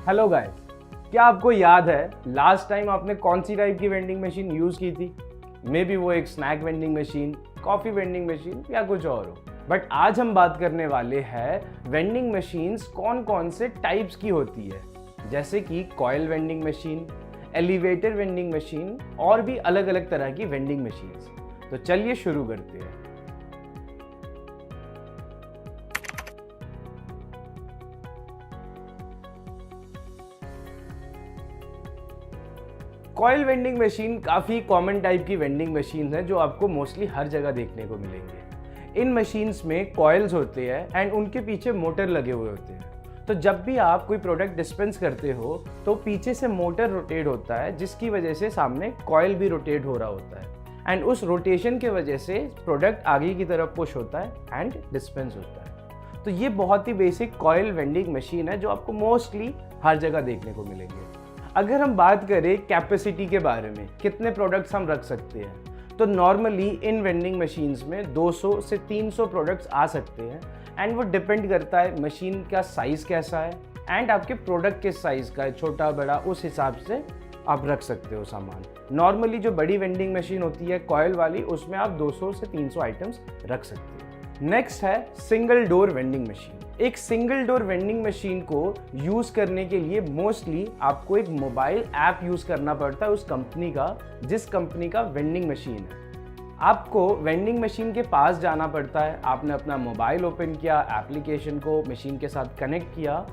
Hello guys, क्या आपको याद है लास्ट टाइम आपने कौन सी टाइप की वेंडिंग मशीन यूज की थी? मे बी वो एक snack vending machine, coffee vending machine या कुछ और हो। बट आज हम बात करने वाले हैं वेंडिंग मशीन्स कौन कौन से टाइप्स की होती है, जैसे कि coil vending machine, elevator vending machine और भी अलग अलग तरह की वेंडिंग मशीन्स। तो चलिए शुरू करते हैं। कॉइल वेंडिंग मशीन काफ़ी कॉमन टाइप की वेंडिंग मशीन है जो आपको मोस्टली हर जगह देखने को मिलेंगे। इन मशीन्स में कॉइल्स होते हैं एंड उनके पीछे मोटर लगे हुए होते हैं। तो जब भी आप कोई प्रोडक्ट डिस्पेंस करते हो तो पीछे से मोटर रोटेट होता है, जिसकी वजह से सामने कॉइल भी रोटेट हो रहा होता है एंड उस रोटेशन के वजह से प्रोडक्ट आगे की तरफ पुश होता है एंड डिस्पेंस होता है। तो ये बहुत ही बेसिक कॉइल वेंडिंग मशीन है जो आपको मोस्टली हर जगह देखने को मिलेंगे। अगर हम बात करें कैपेसिटी के बारे में, कितने प्रोडक्ट्स हम रख सकते हैं, तो नॉर्मली इन वेंडिंग मशीन्स में 200 से 300 प्रोडक्ट्स आ सकते हैं एंड वो डिपेंड करता है मशीन का साइज़ कैसा है एंड आपके प्रोडक्ट के साइज़ का है, छोटा बड़ा, उस हिसाब से आप रख सकते हो सामान। नॉर्मली जो बड़ी वेंडिंग मशीन होती है कॉइल वाली, उसमें आप 200 से 300 आइटम्स रख सकते हो। नेक्स्ट है सिंगल डोर वेंडिंग मशीन। एक सिंगल डोर वेंडिंग मशीन को यूज़ करने के लिए मोस्टली आपको एक मोबाइल ऐप यूज़ करना पड़ता है उस कंपनी का, जिस कंपनी का वेंडिंग मशीन है। आपको वेंडिंग मशीन के पास जाना पड़ता है, आपने अपना मोबाइल ओपन किया, एप्लीकेशन को मशीन के साथ कनेक्ट किया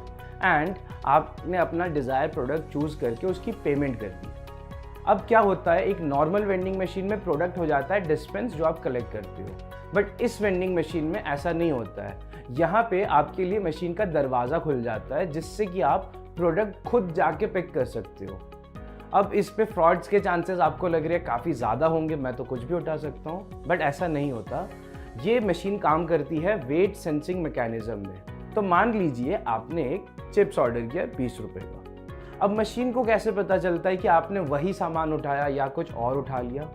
एंड आपने अपना डिज़ायर प्रोडक्ट चूज़ करके उसकी पेमेंट कर दी। अब क्या होता है, एक नॉर्मल वेंडिंग मशीन में प्रोडक्ट हो जाता है डिस्पेंस जो आप कलेक्ट करते हो, बट इस वेंडिंग मशीन में ऐसा नहीं होता है। यहाँ पे आपके लिए मशीन का दरवाज़ा खुल जाता है जिससे कि आप प्रोडक्ट खुद जाके पिक कर सकते हो। अब इस पे फ्रॉड्स के चांसेस आपको लग रहे हैं काफ़ी ज़्यादा होंगे, मैं तो कुछ भी उठा सकता हूँ, बट ऐसा नहीं होता। ये मशीन काम करती है वेट सेंसिंग मैकेनिज्म में। तो मान लीजिए आपने एक चिप्स ऑर्डर किया 20 रुपये का। अब मशीन को कैसे पता चलता है कि आपने वही सामान उठाया या कुछ और उठा लिया?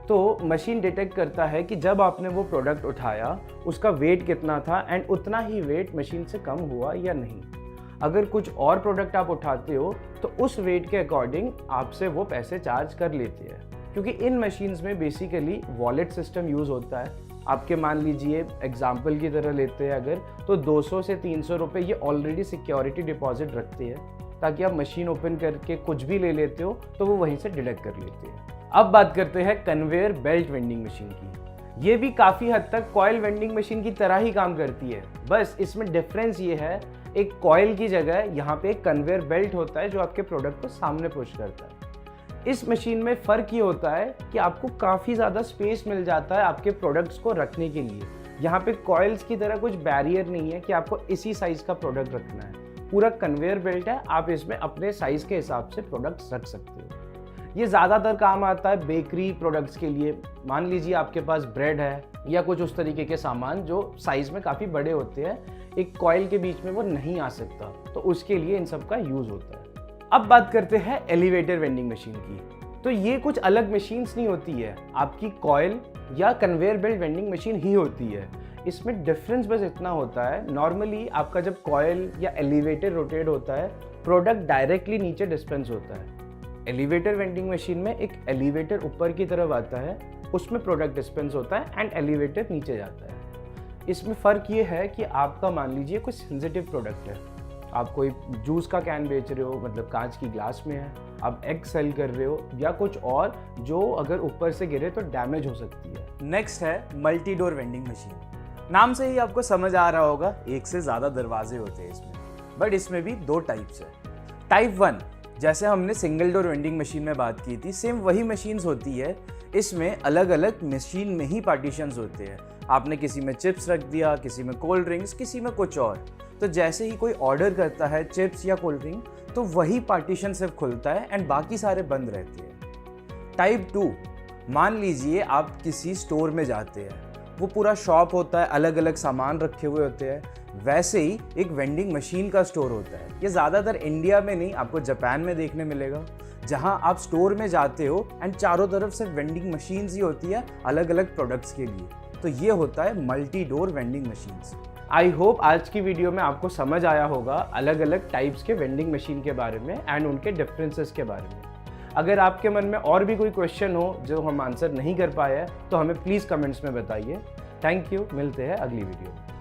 तो मशीन डिटेक्ट करता है कि जब आपने वो प्रोडक्ट उठाया उसका वेट कितना था एंड उतना ही वेट मशीन से कम हुआ या नहीं। अगर कुछ और प्रोडक्ट आप उठाते हो तो उस वेट के अकॉर्डिंग आपसे वो पैसे चार्ज कर लेते हैं, क्योंकि इन मशीन्स में बेसिकली वॉलेट सिस्टम यूज़ होता है। आपके मान लीजिए एग्जाम्पल की तरह लेते हैं अगर, तो 200 से 300 रुपये ये ऑलरेडी सिक्योरिटी डिपॉजिट रखते हैं ताकि आप मशीन ओपन करके कुछ भी ले लेते हो तो वो वहीं से डिडक्ट कर लेते हैं। अब बात करते हैं कन्वेयर बेल्ट वेंडिंग मशीन की। ये भी काफ़ी हद तक कॉइल वेंडिंग मशीन की तरह ही काम करती है, बस इसमें डिफरेंस ये है, एक कॉइल की जगह यहाँ पे एक कन्वेयर बेल्ट होता है जो आपके प्रोडक्ट को सामने पुश करता है। इस मशीन में फ़र्क ये होता है कि आपको काफ़ी ज़्यादा स्पेस मिल जाता है आपके प्रोडक्ट्स को रखने के लिए। यहाँ पे कॉइल्स की तरह कुछ बैरियर नहीं है कि आपको इसी साइज़ का प्रोडक्ट रखना है। पूरा कन्वेयर बेल्ट है, आप इसमें अपने साइज़ के हिसाब से प्रोडक्ट्स रख सकते हो। ये ज़्यादातर काम आता है बेकरी प्रोडक्ट्स के लिए। मान लीजिए आपके पास ब्रेड है या कुछ उस तरीके के सामान जो साइज़ में काफ़ी बड़े होते हैं, एक कॉइल के बीच में वो नहीं आ सकता, तो उसके लिए इन सब का यूज़ होता है। अब बात करते हैं एलिवेटर वेंडिंग मशीन की। तो ये कुछ अलग मशीन्स नहीं होती है, आपकी कॉइल या कन्वेयर बेल्ट वेंडिंग मशीन ही होती है। इसमें डिफरेंस बस इतना होता है, नॉर्मली आपका जब कॉइल या एलिवेटर रोटेट होता है प्रोडक्ट डायरेक्टली नीचे डिस्पेंस होता है। एलिवेटर वेंडिंग मशीन में एक एलिवेटर ऊपर की तरफ आता है, उसमें प्रोडक्ट डिस्पेंस होता है एंड एलिवेटर नीचे जाता है। इसमें फ़र्क ये है कि आपका मान लीजिए कोई सेंसिटिव प्रोडक्ट है, आप कोई जूस का कैन बेच रहे हो, मतलब कांच की ग्लास में है, आप एग सेल कर रहे हो या कुछ और जो अगर ऊपर से गिरे तो डैमेज हो सकती है। नेक्स्ट है मल्टी डोर वेंडिंग मशीन। नाम से ही आपको समझ आ रहा होगा, एक से ज़्यादा दरवाजे होते हैं इसमें, बट इसमें भी दो टाइप्स है। टाइप 1, जैसे हमने सिंगल डोर वेंडिंग मशीन में बात की थी, सेम वही मशीन्स होती है, इसमें अलग अलग मशीन में ही पार्टीशंस होते हैं। आपने किसी में चिप्स रख दिया, किसी में कोल्ड ड्रिंक्स, किसी में कुछ और। तो जैसे ही कोई ऑर्डर करता है चिप्स या कोल्ड ड्रिंक, तो वही पार्टीशन सिर्फ खुलता है एंड बाकी सारे बंद रहते हैं। टाइप 2, मान लीजिए आप किसी स्टोर में जाते हैं, वो पूरा शॉप होता है, अलग अलग सामान रखे हुए होते हैं, वैसे ही एक वेंडिंग मशीन का स्टोर होता है। ये ज़्यादातर इंडिया में नहीं, आपको जापान में देखने मिलेगा, जहाँ आप स्टोर में जाते हो एंड चारों तरफ से वेंडिंग मशीन्स ही होती है अलग अलग प्रोडक्ट्स के लिए। तो ये होता है multi door vending machines. I hope आज की वीडियो में आपको समझ आया होगा अलग अलग टाइप्स के वेंडिंग मशीन के बारे में एंड उनके डिफरेंसेस के बारे में। अगर आपके मन में और भी कोई क्वेश्चन हो जो हम आंसर नहीं कर पाए हैं तो हमें प्लीज़ कमेंट्स में बताइए। थैंक यू, मिलते हैं अगली वीडियो में।